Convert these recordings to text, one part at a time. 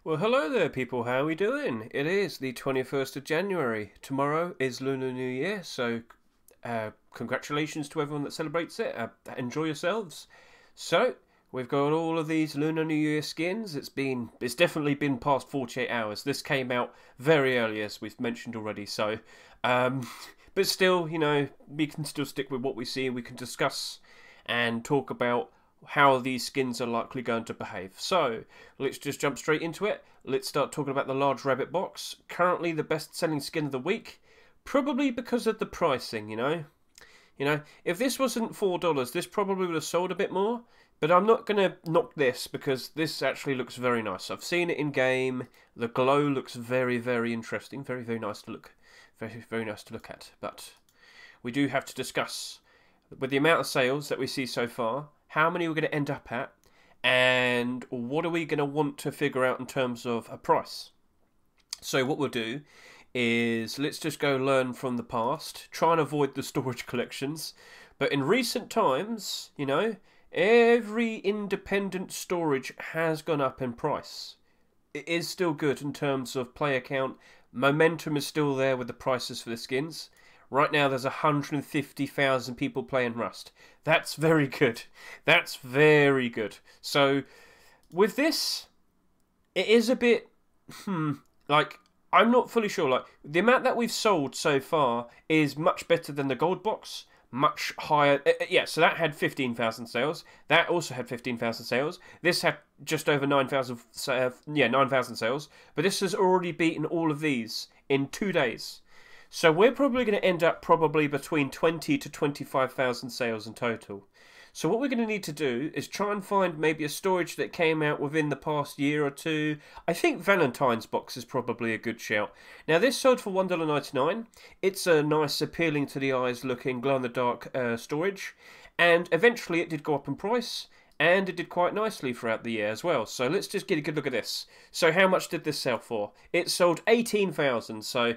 Well, hello there, people. How are we doing? It is the 21st of January. Tomorrow is Lunar New Year, so congratulations to everyone that celebrates it. Enjoy yourselves. So, we've got all of these Lunar New Year skins. It's definitely been past 48 hours. This came out very early, as we've mentioned already. So, but still, we can still stick with what we see. We can discuss and talk about how these skins are likely going to behave. So, let's just jump straight into it. Let's start talking about the large rabbit box. Currently the best selling skin of the week, probably because of the pricing, if this wasn't $4, this probably would have sold a bit more, but I'm not going to knock this because this actually looks very nice. I've seen it in game. The glow looks very, very interesting. Very, very nice to look. Very, very nice to look at. But we do have to discuss, with the amount of sales that we see so far, how many we're going to end up at, and what are we going to want to figure out in terms of a price. So what we'll do is let's just go learn from the past, try and avoid the storage collections. But in recent times, every independent storage has gone up in price. It is still good in terms of player count. Momentum is still there with the prices for the skins. Right now there's 150,000 people playing Rust. That's very good. That's very good. So, with this, it is a bit, I'm not fully sure. Like, the amount that we've sold so far is much better than the gold box. Much higher. So that had 15,000 sales. That also had 15,000 sales. This had just over 9,000 9,000 sales. But this has already beaten all of these in 2 days. So we're probably going to end up between 20 to 25,000 sales in total. So what we're going to need to do is try and find maybe a storage that came out within the past year or two. I think Valentine's box is probably a good shout. Now this sold for $1.99. It's a nice, appealing to the eyes looking glow-in-the-dark storage. And eventually it did go up in price. And it did quite nicely throughout the year as well. So let's just get a good look at this. So how much did this sell for? It sold 18,000. So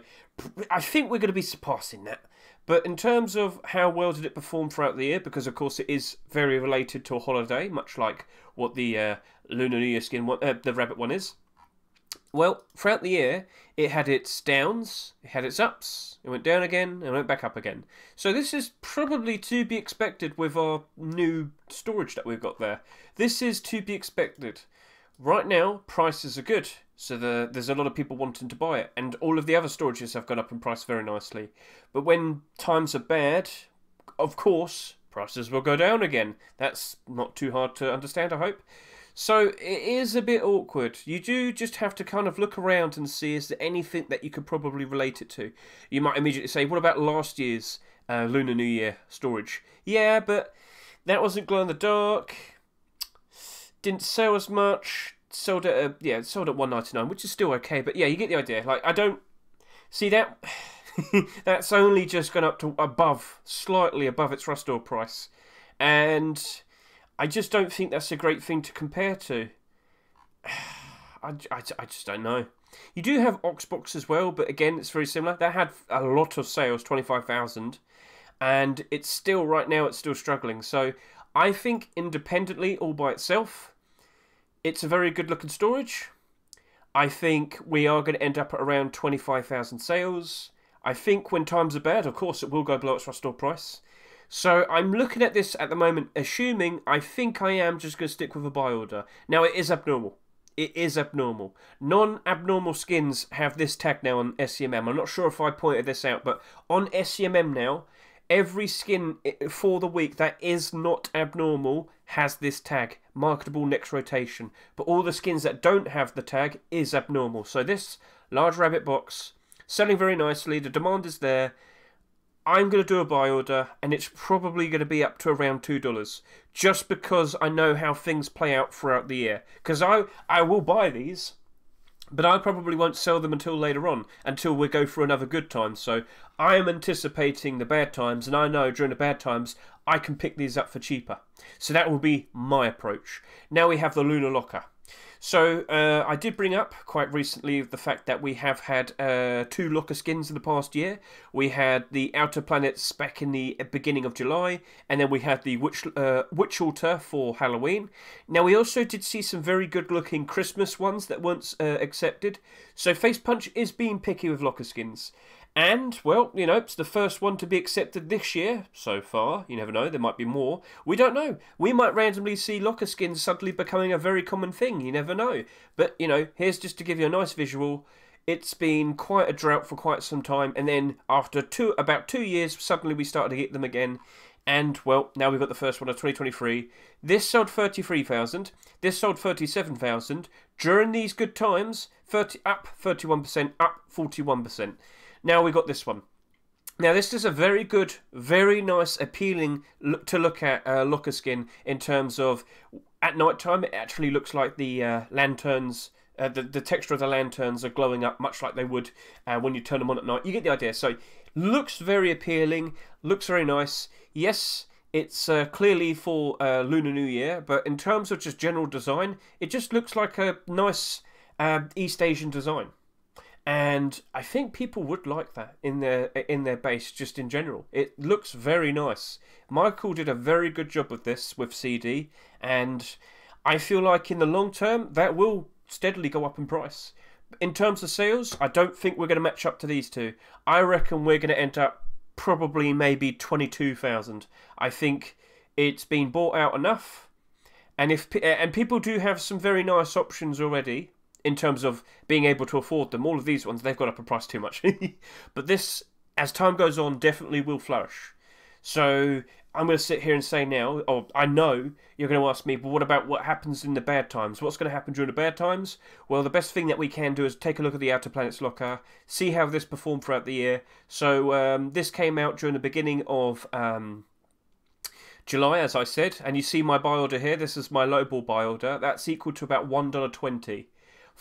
I think we're going to be surpassing that. But in terms of how well did it perform throughout the year, because of course it is very related to a holiday, much like what the Lunar New Year skin, the rabbit one is. Well, throughout the year, it had its downs, it had its ups, it went down again, and went back up again. So this is probably to be expected with our new storage that we've got there. This is to be expected. Right now, prices are good, so there's a lot of people wanting to buy it, and all of the other storages have gone up in price very nicely. But when times are bad, of course, prices will go down again. That's not too hard to understand, I hope. So it is a bit awkward. You do just have to kind of look around and see, is there anything that you could probably relate it to? You might immediately say, what about last year's Lunar New Year storage? Yeah, but that wasn't glow in the dark. Didn't sell as much. Sold at $1.99, which is still okay. But yeah, you get the idea. Like, I don't see that. That's only just gone up to slightly above its Rust Door price, and I just don't think that's a great thing to compare to. I just don't know. You do have Oxbox as well, but again, it's very similar. That had a lot of sales, 25,000, and it's still, right now, it's still struggling. So I think independently, all by itself, it's a very good looking storage. I think we are going to end up at around 25,000 sales. I think when times are bad, of course, it will go below its Rust Door price. So I'm looking at this at the moment, assuming I think I am just going to stick with a buy order. Now, it is abnormal. It is abnormal. Non-abnormal skins have this tag now on SCMM. I'm not sure if I pointed this out, but on SCMM now, every skin for the week that is not abnormal has this tag, marketable next rotation. But all the skins that don't have the tag is abnormal. So this large rabbit box, selling very nicely, the demand is there. I'm going to do a buy order, and it's probably going to be up to around $2, just because I know how things play out throughout the year. Because I will buy these, but I probably won't sell them until later on, until we go through another good time. So I am anticipating the bad times, and I know during the bad times I can pick these up for cheaper. So that will be my approach. Now we have the Lunar Locker. So I did bring up quite recently the fact that we have had 2 locker skins in the past year. We had the Outer Planets back in the beginning of July, and then we had the Witch Altar for Halloween. Now we also did see some very good looking Christmas ones that weren't accepted. So Face Punch is being picky with locker skins. And, well, you know, it's the first one to be accepted this year so far. You never know, there might be more. We don't know. We might randomly see locker skins suddenly becoming a very common thing. You never know. But, you know, here's just to give you a nice visual. It's been quite a drought for quite some time. And then after about 2 years, suddenly we started to get them again. And, well, now we've got the first one of 2023. This sold 33,000. This sold 37,000. During these good times, up 31%, up 41%. Now we got this one. Now this is a very good, very nice, appealing to look at locker skin in terms of at night time. It actually looks like the lanterns, the texture of the lanterns are glowing up much like they would when you turn them on at night. You get the idea. So looks very appealing, looks very nice. Yes, it's clearly for Lunar New Year, but in terms of just general design, it just looks like a nice East Asian design. And I think people would like that in their base, just in general. It looks very nice. Michael did a very good job with this with CD, and I feel like in the long term that will steadily go up in price. In terms of sales, I don't think we're going to match up to these two. I reckon we're going to end up probably maybe 22,000. I think it's been bought out enough, and people do have some very nice options already. In terms of being able to afford them, all of these ones, they've got up in price too much. But this, as time goes on, definitely will flourish. So I'm going to sit here and say now, or I know you're going to ask me, but what about what happens in the bad times? What's going to happen during the bad times? Well, the best thing that we can do is take a look at the Outer Planets locker, see how this performed throughout the year. So this came out during the beginning of July, as I said, and you see my buy order here. This is my lowball buy order. That's equal to about $1.20.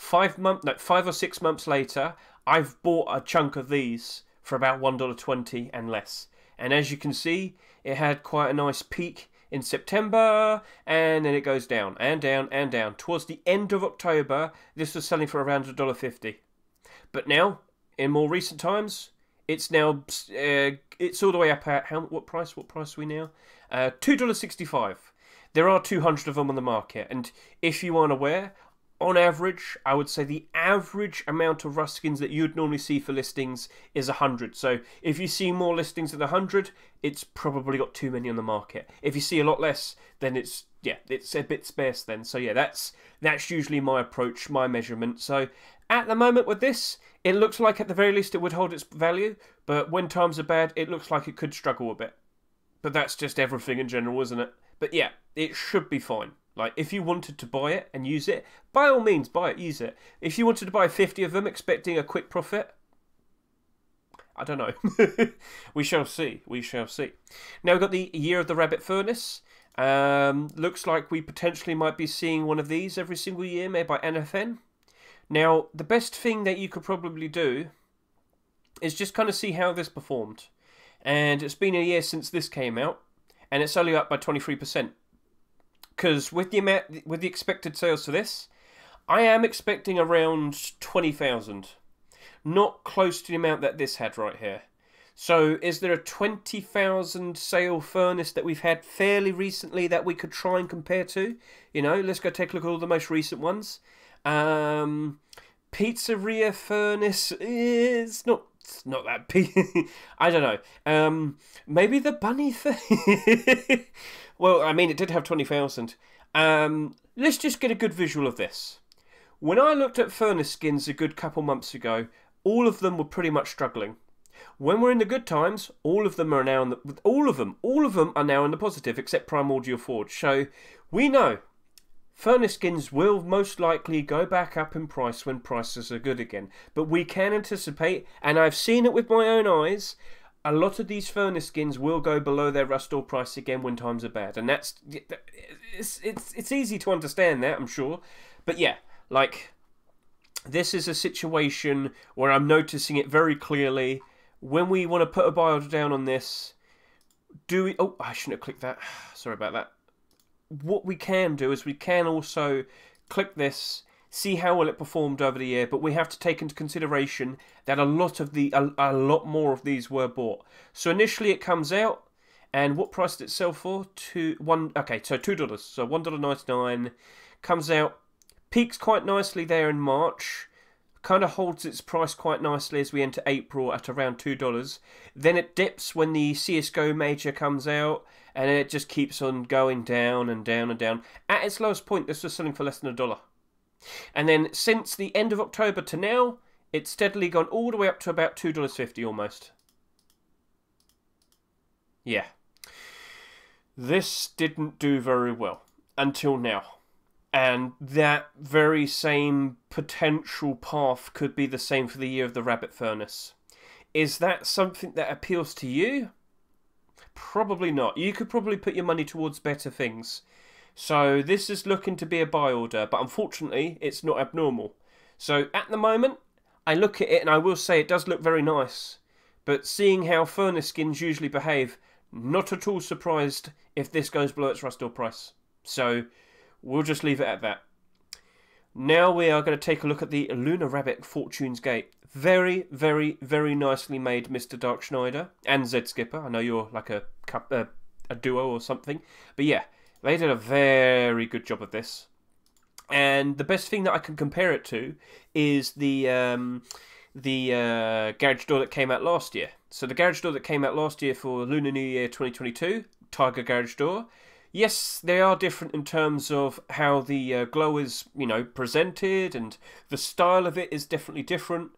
5 or 6 months later, I've bought a chunk of these for about $1.20 and less. And as you can see, it had quite a nice peak in September, and then it goes down and down and down. Towards the end of October, this was selling for around $1.50. But now, in more recent times, it's now it's all the way up at what price? What price are we now? $2.65. There are 200 of them on the market, and if you aren't aware, on average, I would say the average amount of rust skins that you'd normally see for listings is 100. So if you see more listings than 100, it's probably got too many on the market. If you see a lot less, then it's a bit sparse then. So yeah, that's usually my approach, my measurement. So at the moment with this, it looks like at the very least it would hold its value, but when times are bad, it looks like it could struggle a bit. But that's just everything in general, isn't it? But yeah, it should be fine. Like, if you wanted to buy it and use it, by all means, buy it, use it. If you wanted to buy 50 of them expecting a quick profit, I don't know. We shall see. We shall see. Now we've got the Year of the Rabbit Furnace. Looks like we potentially might be seeing one of these every single year, made by NFN. Now, the best thing that you could probably do is just kind of see how this performed. And it's been a year since this came out, and it's only up by 23%. Because with the expected sales for this, I am expecting around 20,000. Not close to the amount that this had right here. So is there a 20,000 sale furnace that we've had fairly recently that we could try and compare to? You know, let's go take a look at all the most recent ones. Pizzeria furnace is not that big. I don't know. Maybe the bunny thing. Well, I mean, it did have 20,000. Let's just get a good visual of this. When I looked at furnace skins a good couple months ago, all of them were pretty much struggling. When we're in the good times, all of them are now in the all of them are now in the positive, except Primordial Forge. So we know furnace skins will most likely go back up in price when prices are good again. But we can anticipate, and I've seen it with my own eyes, a lot of these furnace skins will go below their rust ore price again when times are bad. And it's easy to understand that, I'm sure. But yeah, like, this is a situation where I'm noticing it very clearly. When we want to put a buy order down on this, oh, I shouldn't have clicked that. Sorry about that. What we can do is we can also click this see how well it performed over the year, but we have to take into consideration that a lot more of these were bought. So initially it comes out, and what price did it sell for? $2. So $1.99 comes out, peaks quite nicely there in March, kind of holds its price quite nicely as we enter April at around $2. Then it dips when the CSGO Major comes out, and it just keeps on going down and down and down. At its lowest point, this was selling for less than $1. And then since the end of October to now, it's steadily gone all the way up to about $2.50 almost. Yeah. This didn't do very well until now. And that very same potential path could be the same for the year of the Rabbit Furnace. Is that something that appeals to you? Probably not. You could probably put your money towards better things. So this is looking to be a buy order, but unfortunately it's not abnormal. So at the moment, I look at it and I will say it does look very nice. But seeing how furnace skins usually behave, not at all surprised if this goes below its Rust Ore price. So we'll just leave it at that. Now we are going to take a look at the Lunar Rabbit Fortune's Gate. Very, very, very nicely made, Mr. Dark Schneider and Zed Skipper. I know you're like a duo or something. But yeah, they did a very good job of this. And the best thing that I can compare it to is the garage door that came out last year. So the garage door that came out last year for Lunar New Year 2022, Tiger garage door. Yes, they are different in terms of how the glow is, presented, and the style of it is definitely different.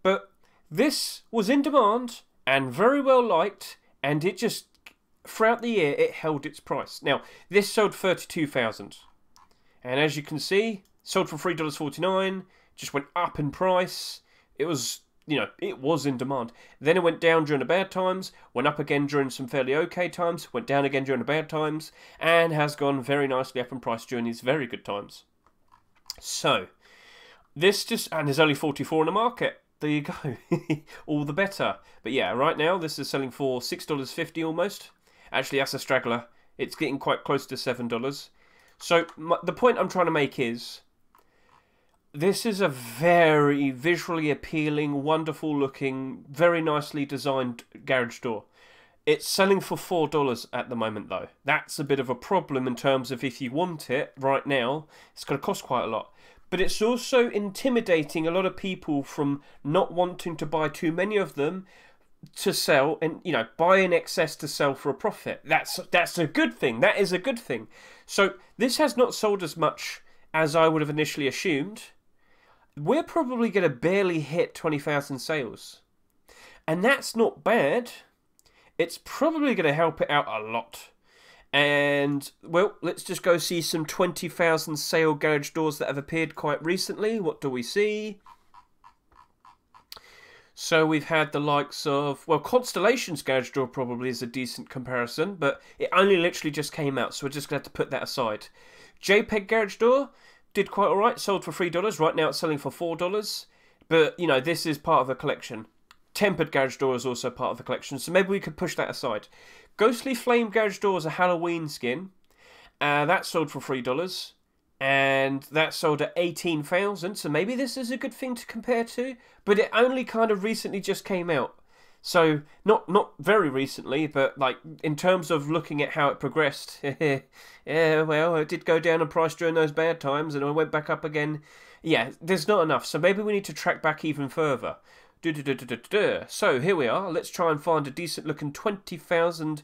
But this was in demand and very well liked, and it just, throughout the year, it held its price. Now, this sold 32,000. And as you can see, sold for $3.49, just went up in price. It was, it was in demand. Then it went down during the bad times, went up again during some fairly okay times, went down again during the bad times, and has gone very nicely up in price during these very good times. So, and there's only 44 in the market. There you go. All the better. But yeah, right now this is selling for $6.50 almost. Actually, that's a straggler. It's getting quite close to $7. So the point I'm trying to make is, this is a very visually appealing, wonderful looking, very nicely designed garage door. It's selling for $4 at the moment though. That's a bit of a problem in terms of if you want it right now, it's going to cost quite a lot. But it's also intimidating a lot of people from not wanting to buy too many of them to sell, and buy in excess to sell for a profit. That's a good thing. That is a good thing. So this has not sold as much as I would have initially assumed. We're probably going to barely hit 20,000 sales, and that's not bad. It's probably going to help it out a lot. And, well, let's just go see some 20,000 sale garage doors that have appeared quite recently. What do we see? So we've had the likes of, well, Constellation's garage door probably is a decent comparison, but it only literally just came out, so we're just going to have to put that aside. JPEG garage door did quite alright, sold for $3. Right now it's selling for $4. But, this is part of a collection. Tempered garage door is also part of the collection, so maybe we could push that aside. Ghostly Flame garage door is a Halloween skin. That sold for $3. And that sold at 18,000, so maybe this is a good thing to compare to. But it only kind of recently just came out. So, not very recently, but like in terms of looking at how it progressed. Yeah, well, it did go down in price during those bad times, and it went back up again. Yeah, there's not enough, so maybe we need to track back even further. So here we are. Let's try and find a decent looking 20,000.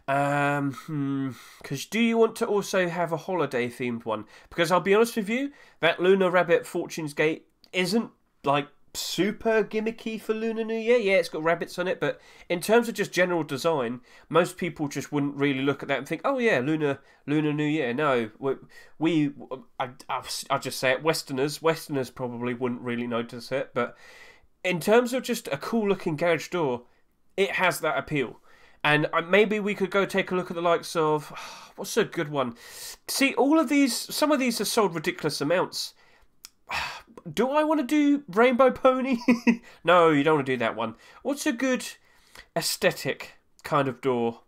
Because do you want to also have a holiday themed one? Because I'll be honest with you, that Lunar Rabbit Fortune's Gate isn't like super gimmicky for Lunar New Year. Yeah, it's got rabbits on it, but in terms of just general design, most people just wouldn't really look at that and think, oh yeah, Lunar New Year. No, I'll just say it, Westerners probably wouldn't really notice it, but in terms of just a cool looking garage door, it has that appeal. And maybe we could go take a look at the likes of, what's a good one? See, some of these are sold ridiculous amounts. Do I want to do Rainbow Pony? No, you don't want to do that one. What's a good aesthetic kind of door?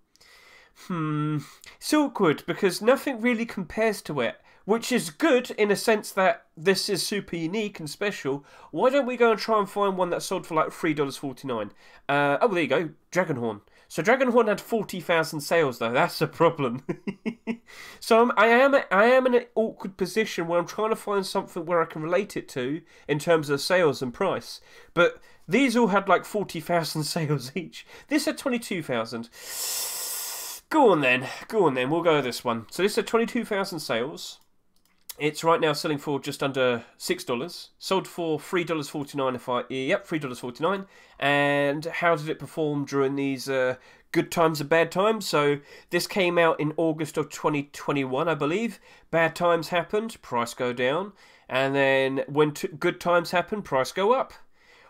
It's awkward because nothing really compares to it which is good in a sense that this is super unique and special. Why don't we go and try and find one that sold for like $3.49? Oh, there you go, Dragonhorn. So Dragonhorn had 40,000 sales though. That's a problem. So I am in an awkward position where I'm trying to find something where I can relate it to in terms of sales and price. But these all had like 40,000 sales each. This had 22,000. Go on then. We'll go with this one. So this had 22,000 sales. It's right now selling for just under $6. Sold for $3.49 $3.49. And how did it perform during these good times and bad times? So this came out in August of 2021, I believe. Bad times happened, price go down. And then when good times happen, price go up.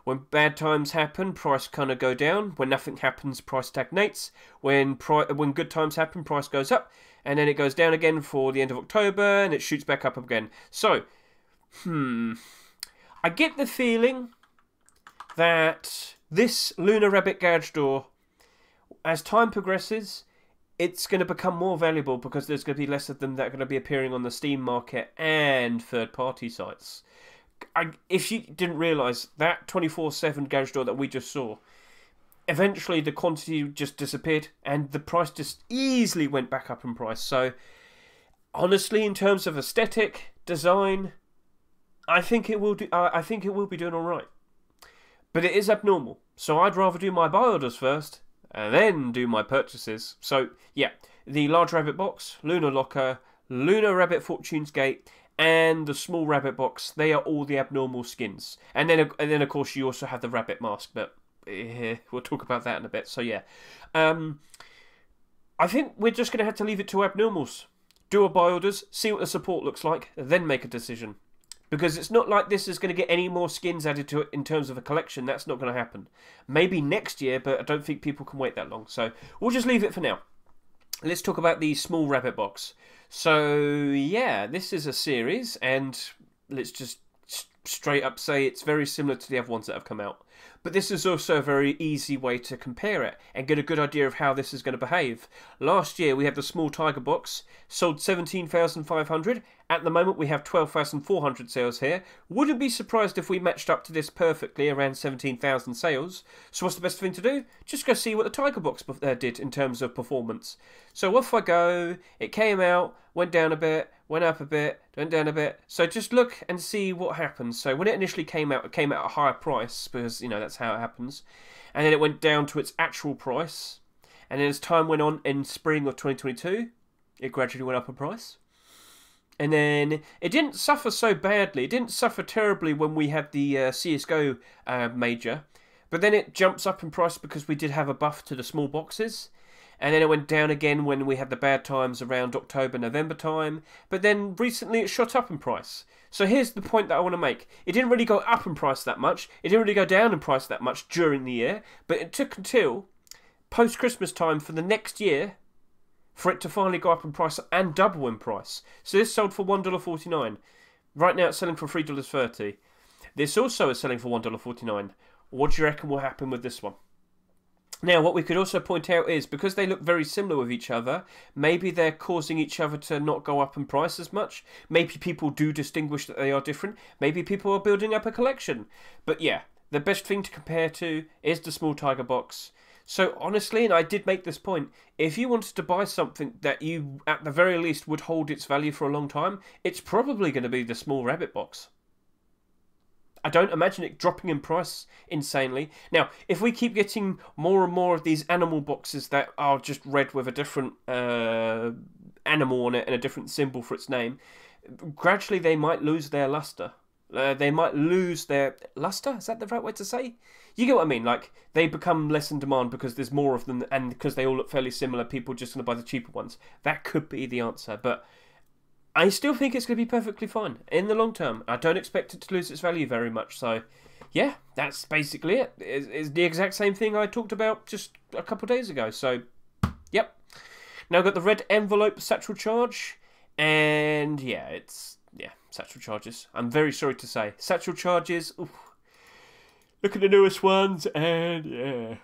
When bad times happen, price kind of go down. When nothing happens, price stagnates. When good times happen, price goes up. And then it goes down again for the end of October, and it shoots back up again. So, I get the feeling that this Lunar Rabbit Garage Door, as time progresses, it's going to become more valuable because there's going to be less of them that are going to be appearing on the Steam market and third-party sites. If you didn't realise, that 24/7 garage door that we just saw, eventually the quantity just disappeared and the price just easily went back up in price. So honestly, in terms of aesthetic, design, I think it will do. I think it will be doing all right. But it is abnormal, so I'd rather do my buy orders first and then do my purchases. So yeah, the large rabbit box, Lunar Locker, Lunar Rabbit Fortune's Gate, and the small rabbit box, they are all the abnormal skins. And then of course you also have the rabbit mask, but we'll talk about that in a bit. So yeah, I think we're just going to have to leave it to abnormals. Do our buy orders, see what the support looks like, then make a decision. Because it's not like this is going to get any more skins added to it in terms of a collection. That's not going to happen. Maybe next year, but I don't think people can wait that long. So we'll just leave it for now. Let's talk about the small rabbit box. So yeah, this is a series, and let's just straight up say it's very similar to the other ones that have come out. But this is also a very easy way to compare it and get a good idea of how this is going to behave. Last year we had the small tiger box, sold 17,500. At the moment we have 12,400 sales here. Wouldn't be surprised if we matched up to this perfectly, around 17,000 sales. So what's the best thing to do? Just go see what the tiger box did in terms of performance. So off I go. It came out, went down a bit, went up a bit, went down a bit. So just look and see what happens. So when it initially came out at a higher price, because, you know, that's how it happens. And then it went down to its actual price. And then as time went on in spring of 2022, it gradually went up in price. And then it didn't suffer so badly. It didn't suffer terribly when we had the CSGO major. But then it jumps up in price because we did have a buff to the small boxes. And then it went down again when we had the bad times around October, November time. But then recently it shot up in price. So here's the point that I want to make. It didn't really go up in price that much. It didn't really go down in price that much during the year. But it took until post-Christmas time for the next year for it to finally go up in price and double in price. So this sold for $1.49. Right now it's selling for $3.30. This also is selling for $1.49. What do you reckon will happen with this one? Now, what we could also point out is, because they look very similar with each other, maybe they're causing each other to not go up in price as much. Maybe people do distinguish that they are different. Maybe people are building up a collection. But yeah, the best thing to compare to is the small tiger box. So honestly, and I did make this point, if you wanted to buy something that you, at the very least, would hold its value for a long time, it's probably going to be the small rabbit box. I don't imagine it dropping in price insanely. Now, if we keep getting more and more of these animal boxes that are just red with a different animal on it and a different symbol for its name, gradually they might lose their luster. They might lose their luster? Is that the right way to say? You get what I mean? Like, they become less in demand because there's more of them, and because they all look fairly similar, people are just going to buy the cheaper ones. That could be the answer, but I still think it's going to be perfectly fine in the long term. I don't expect it to lose its value very much. So, yeah, that's basically it. It's the exact same thing I talked about just a couple of days ago. So, yep. Now I've got the red envelope satchel charge. And, yeah, satchel charges. I'm very sorry to say. Satchel charges. Oof. Look at the newest ones. And, yeah.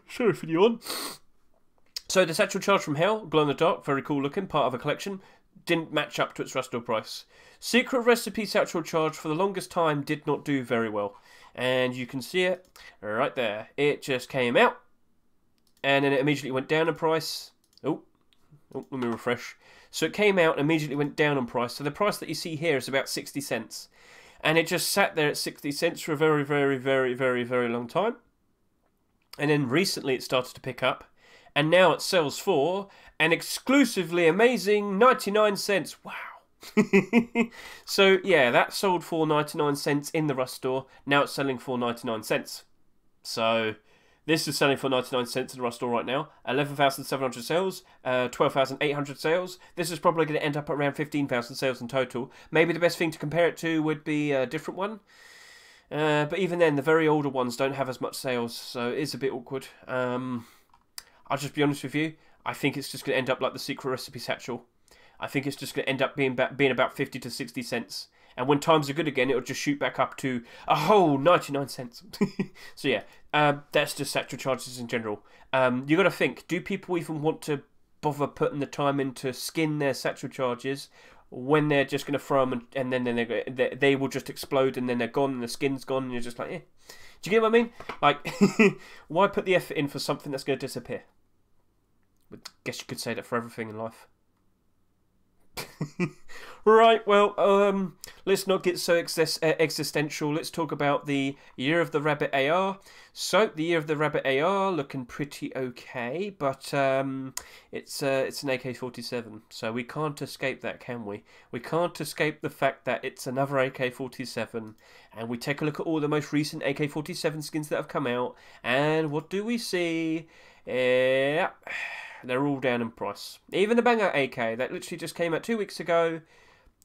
Sorry for the yawn. So, the satchel charge from Hell, glow in the dark, very cool looking, part of a collection. didn't match up to its restore price. Secret recipe Satchel charge for the longest time did not do very well. And you can see it right there. It just came out. And then it immediately went down in price. Oh, let me refresh. So it came out and immediately went down in price. So the price that you see here is about 60 cents. And it just sat there at 60 cents for a very, very, very, very, very long time. And then recently it started to pick up. And now it sells for an exclusively amazing 99 cents. Wow. So, yeah, that sold for 99 cents in the Rust store. Now it's selling for 99 cents. So, this is selling for 99 cents in the Rust store right now. 11,700 sales, 12,800 sales. This is probably going to end up at around 15,000 sales in total. Maybe the best thing to compare it to would be a different one. But even then, the very older ones don't have as much sales, so it is a bit awkward. I'll just be honest with you. I think it's just going to end up like the secret recipe Satchel. I think it's just going to end up being about 50 to 60 cents. And when times are good again, it'll just shoot back up to a whole 99 cents. So yeah, that's just Satchel charges in general. You got to think, do people even want to bother putting the time in to skin their Satchel charges when they're just going to throw them and then they will just explode and then they're gone and the skin's gone and you're just like, eh. Do you get what I mean? Like, why put the effort in for something that's going to disappear? I guess you could say that for everything in life. Right, well, let's not get so existential. Let's talk about the Year of the Rabbit AR. So, the Year of the Rabbit AR looking pretty okay, but it's an AK-47, so we can't escape that, can we? We can't escape the fact that it's another AK-47, and we take a look at all the most recent AK-47 skins that have come out, and what do we see? Yeah, they're all down in price. Even the Banger AK that literally just came out 2 weeks ago,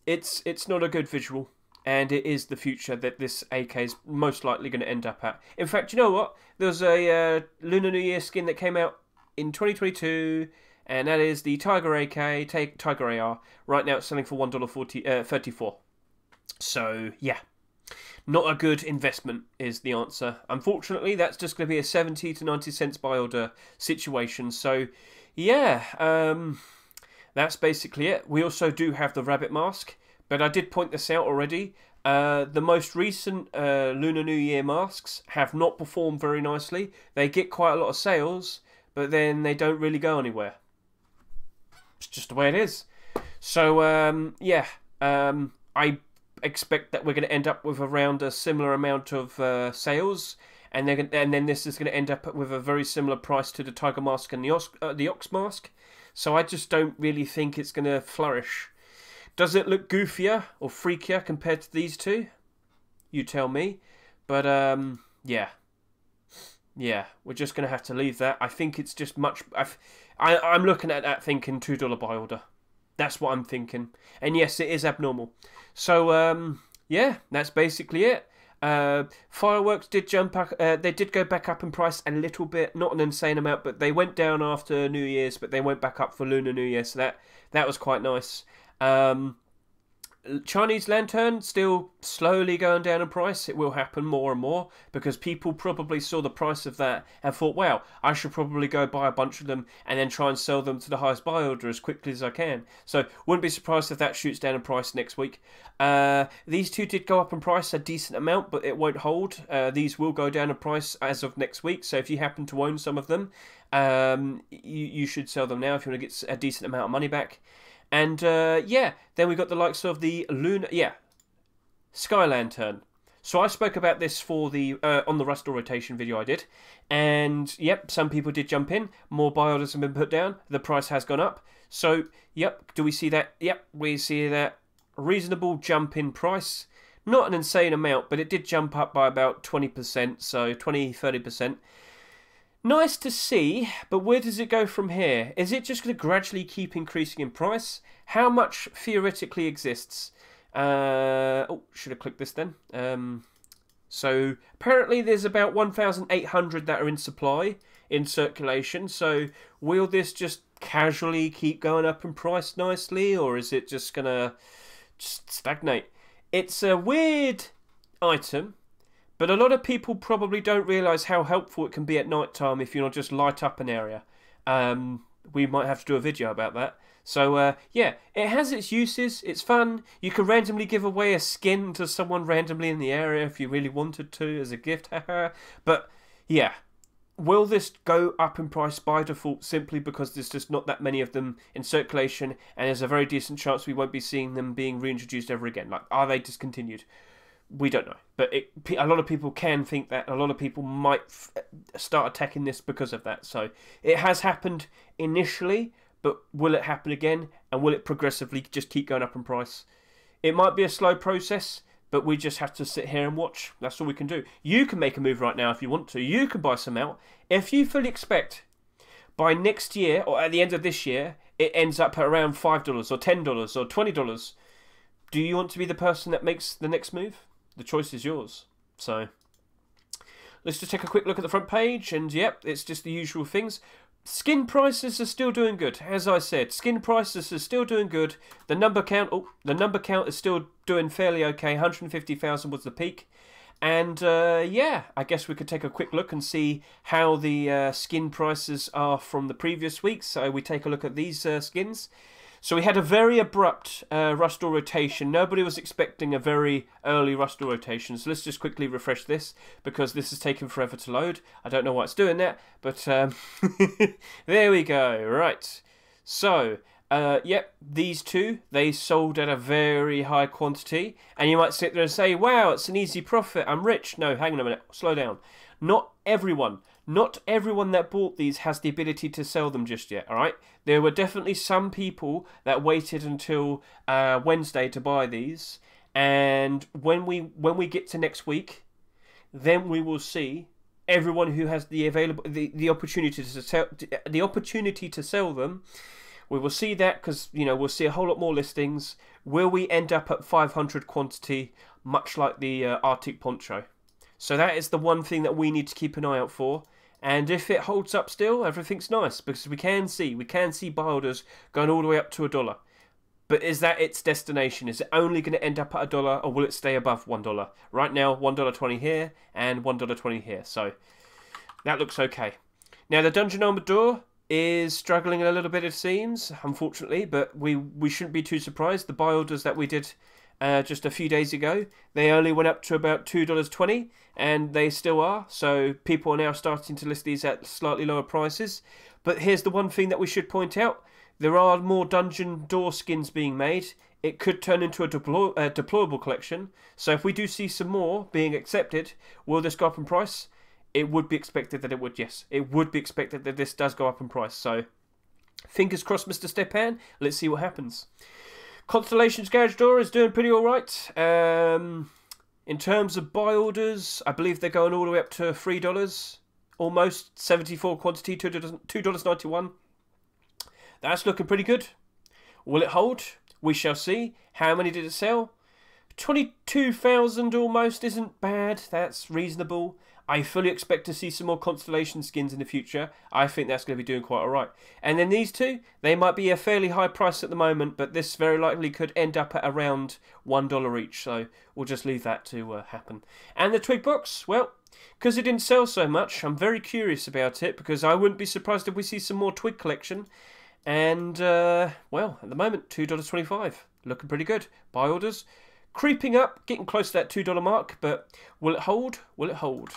it's not a good visual, and it is the future that this AK is most likely going to end up at. In fact, you know what? There's a Lunar New Year skin that came out in 2022, and that is the Tiger AK, Tiger AR. Right now it's selling for $1.34. So, yeah. Not a good investment is the answer. Unfortunately, that's just going to be a 70 to 90 cents buy order situation. So, yeah, that's basically it. We also do have the rabbit mask, but I did point this out already. The most recent Lunar New Year masks have not performed very nicely. They get quite a lot of sales, but then they don't really go anywhere. It's just the way it is. So, yeah, I expect that we're going to end up with around a similar amount of sales, and then this is going to end up with a very similar price to the Tiger Mask and the Ox Mask. So I just don't really think it's going to flourish. Does it look goofier or freakier compared to these two? You tell me. But yeah, we're just going to have to leave that. I think it's just much. I'm looking at that thinking $2 buy order. That's what I'm thinking. And yes, it is abnormal. So, yeah, that's basically it. Fireworks did jump up. They did go back up in price a little bit. Not an insane amount, but they went down after New Year's, but they went back up for Lunar New Year. So that was quite nice. Chinese lantern still slowly going down in price. It will happen more and more because people probably saw the price of that and thought, wow, I should probably go buy a bunch of them and then try and sell them to the highest buy order as quickly as I can. So wouldn't be surprised if that shoots down in price next week. These two did go up in price a decent amount, but it won't hold. These will go down in price as of next week. So if you happen to own some of them, you should sell them now if you want to get a decent amount of money back. And, yeah, then we got the likes of the Sky Lantern. So I spoke about this for the on the Rust rotation video I did. And, yep, some people did jump in. More buy orders have been put down. The price has gone up. So, yep, do we see that? Yep, we see that reasonable jump in price. Not an insane amount, but it did jump up by about 20%, so 20-30%. Nice to see, but where does it go from here? Is it just going to gradually keep increasing in price? How much theoretically exists? Oh, should have clicked this then. So apparently there's about 1,800 that are in supply, in circulation. So will this just casually keep going up in price nicely, or is it just going to stagnate? It's a weird item. But a lot of people probably don't realise how helpful it can be at night time if you not just light up an area. We might have to do a video about that. So, yeah, it has its uses. It's fun. You can randomly give away a skin to someone randomly in the area if you really wanted to as a gift. But, yeah, will this go up in price by default simply because there's just not that many of them in circulation, and there's a very decent chance we won't be seeing them being reintroduced ever again? Like, are they discontinued? We don't know. But a lot of people can think that. A lot of people might start attacking this because of that. So it has happened initially, but will it happen again? And will it progressively just keep going up in price? It might be a slow process, but we just have to sit here and watch. That's all we can do. You can make a move right now if you want to. You can buy some out. If you fully expect by next year or at the end of this year, it ends up at around $5 or $10 or $20, do you want to be the person that makes the next move? The choice is yours. So let's just take a quick look at the front page, and yep, it's just the usual things. Skin prices are still doing good. As I said, skin prices are still doing good. The number count is still doing fairly okay. 150,000 was the peak. And yeah, I guess we could take a quick look and see how the skin prices are from the previous week. So we take a look at these skins. So we had a very abrupt Rust rotation. Nobody was expecting a very early Rust rotation. So let's just quickly refresh this because this is taking forever to load. I don't know why it's doing that, but there we go. Right. So, yep, these two, they sold at a very high quantity. And you might sit there and say, wow, it's an easy profit. I'm rich. No, hang on a minute. Slow down. Not everyone that bought these has the ability to sell them just yet, alright? There were definitely some people that waited until Wednesday to buy these, and when we get to next week, then we will see everyone who has the opportunity to sell them. We will see that because, you know, we'll see a whole lot more listings. Will we end up at 500 quantity, much like the Arctic Poncho? So that is the one thing that we need to keep an eye out for. And if it holds up still, everything's nice. Because we can see buy orders going all the way up to $1. But is that its destination? Is it only going to end up at $1, or will it stay above $1? Right now, $1.20 here and $1.20 here. So that looks okay. Now the Dungeon Armored Door is struggling a little bit, it seems, unfortunately. But we shouldn't be too surprised. The buy orders that we did just a few days ago, they only went up to about $2.20, and they still are. So people are now starting to list these at slightly lower prices. But here's the one thing that we should point out: there are more dungeon door skins being made. It could turn into a deployable collection. So if we do see some more being accepted, will this go up in price? It would be expected that it would. Yes, it would be expected that this does go up in price. So fingers crossed, Mr. Stepan. Let's see what happens. Constellation's Garage Door is doing pretty alright. In terms of buy orders, I believe they're going all the way up to $3. Almost 74 quantity, $2.91. That's looking pretty good. Will it hold? We shall see. How many did it sell? 22,000 almost isn't bad. That's reasonable. I fully expect to see some more Constellation skins in the future. I think that's going to be doing quite alright. And then these two, they might be a fairly high price at the moment, but this very likely could end up at around $1 each. So we'll just leave that to happen. And the Twig box, well, because it didn't sell so much, I'm very curious about it, because I wouldn't be surprised if we see some more Twig collection. And, well, at the moment, $2.25. Looking pretty good. Buy orders creeping up, getting close to that $2 mark, but will it hold? Will it hold?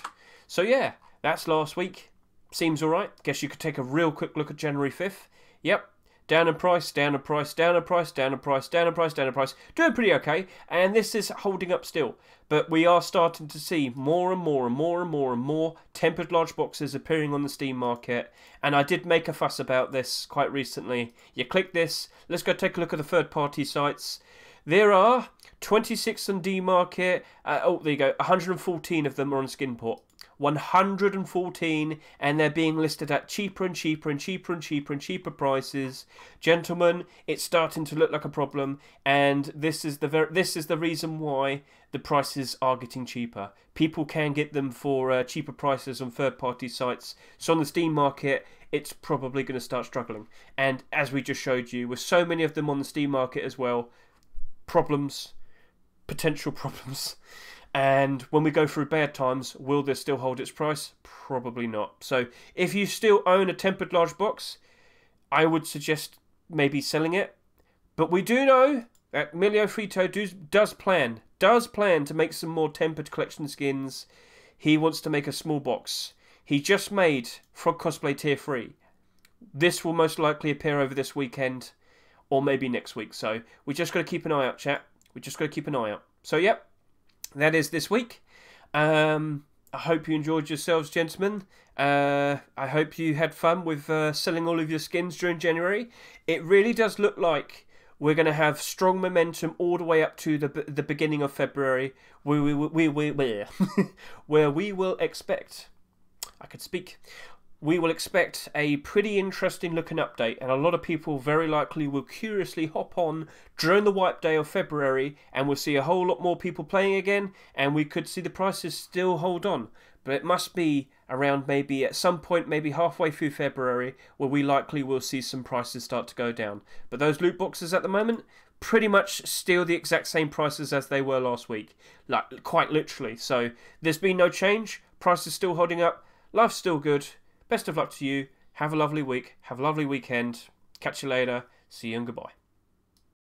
So yeah, that's last week. Seems alright. Guess you could take a real quick look at January 5th. Yep. Down in price, down in price, down in price, down in price, down in price, down in price. Doing pretty okay. And this is holding up still. But we are starting to see more and more and more and more and more tempered large boxes appearing on the Steam market. And I did make a fuss about this quite recently. You click this. Let's go take a look at the third-party sites. There are 26 on D Market. Oh, there you go. 114 of them are on Skinport. 114, and they're being listed at cheaper and cheaper and cheaper and cheaper and cheaper prices. Gentlemen, it's starting to look like a problem, and this is the reason why the prices are getting cheaper. People can get them for cheaper prices on third-party sites. So on the Steam market, it's probably going to start struggling. And as we just showed you, with so many of them on the Steam market as well, problems, potential problems. And when we go through bad times, will this still hold its price? Probably not. So if you still own a tempered large box, I would suggest maybe selling it. But we do know that Emilio Frito does plan to make some more tempered collection skins. He wants to make a small box. He just made Frog Cosplay Tier 3. This will most likely appear over this weekend, or maybe next week. So we just got to keep an eye out, chat. We just got to keep an eye out. So yep, that is this week. I hope you enjoyed yourselves, gentlemen. I hope you had fun with selling all of your skins during January. It really does look like we're going to have strong momentum all the way up to the beginning of February, where we will expect... I could speak. We will expect a pretty interesting looking update, and a lot of people very likely will curiously hop on during the wipe day of February, and we'll see a whole lot more people playing again, and we could see the prices still hold on. But it must be around maybe at some point, maybe halfway through February, where we likely will see some prices start to go down. But those loot boxes at the moment, pretty much still the exact same prices as they were last week. Like, quite literally. So there's been no change. Prices still holding up. Life's still good. Best of luck to you. Have a lovely week. Have a lovely weekend. Catch you later. See you and goodbye.